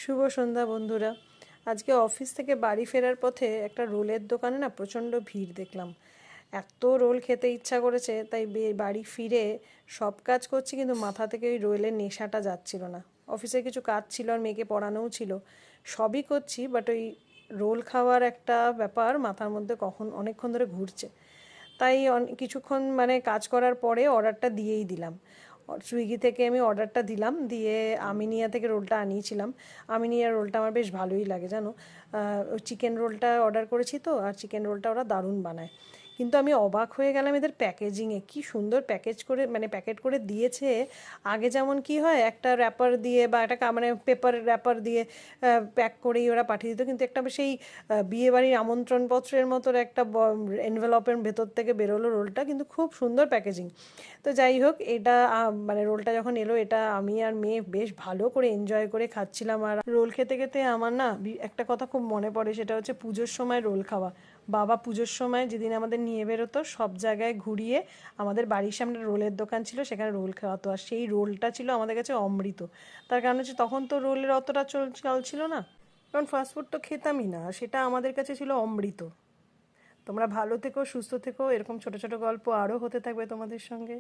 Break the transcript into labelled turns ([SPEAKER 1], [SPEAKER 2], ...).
[SPEAKER 1] শুভ সন্ধ্যা বন্ধুরা। আজকে অফিস থেকে বাড়ি ফেরার পথে একটা রোলের দোকানে না প্রচণ্ড ভিড় দেখলাম। এত রোল খেতে ইচ্ছা করেছে, তাই বাড়ি ফিরে সব কাজ করছি, কিন্তু মাথা থেকে ওই রোলের নেশাটা যাচ্ছিল না। অফিসে কিছু কাজ ছিল আর মেয়েকে পড়ানোও ছিল, সবই করছি, বাট ওই রোল খাওয়ার একটা ব্যাপার মাথার মধ্যে কখন অনেকক্ষণ ধরে ঘুরছে। তাই কিছুক্ষণ মানে কাজ করার পরে অর্ডারটা দিয়েই দিলাম। সুইগি থেকে আমি অর্ডারটা দিলাম, দিয়ে আমিনিয়া থেকে রোলটা আনিয়েছিলাম। আমিনিয়ার রোলটা আমার বেশ ভালোই লাগে, জানো। চিকেন রোলটা অর্ডার করেছি তো, আর চিকেন রোলটা ওরা দারুণ বানায়। কিন্তু আমি অবাক হয়ে গেলাম এদের প্যাকেজিংয়ে, কি সুন্দর প্যাকেজ করে মানে প্যাকেট করে দিয়েছে। আগে যেমন কি হয়, একটা র্যাপার দিয়ে বা একটা মানে পেপার র্যাপার দিয়ে প্যাক করেই ওরা পাঠিয়ে দিত, কিন্তু একটা সেই বিয়েবাড়ির আমন্ত্রণপত্রের মতো একটা এনভেলপের ভেতর থেকে বেরোলো রোলটা, কিন্তু খুব সুন্দর প্যাকেজিং। তো যাই হোক, এটা মানে রোলটা যখন এলো, এটা আমি আর মেয়ে বেশ ভালো করে এনজয় করে খাচ্ছিলাম। আর রোল খেতে খেতে আমার না একটা কথা খুব মনে পড়ে, সেটা হচ্ছে পুজোর সময় রোল খাওয়া। বাবা পুজোর সময় যেদিন আমাদের নিয়ে বেরোতো, সব জায়গায় ঘুরিয়ে আমাদের বাড়ির সামনে রোলের দোকান ছিল, সেখানে রোল খাওয়াতো, আর সেই রোলটা ছিল আমাদের কাছে অমৃত। তার কারণ হচ্ছে তখন তো রোলের অতটা চাল ছিল না, কারণ ফাস্টফুড তো খেতামই না, সেটা আমাদের কাছে ছিল অমৃত। তোমরা ভালো থেকো, সুস্থ থেকো, এরকম ছোট ছোট গল্প আরও হতে থাকবে তোমাদের সঙ্গে।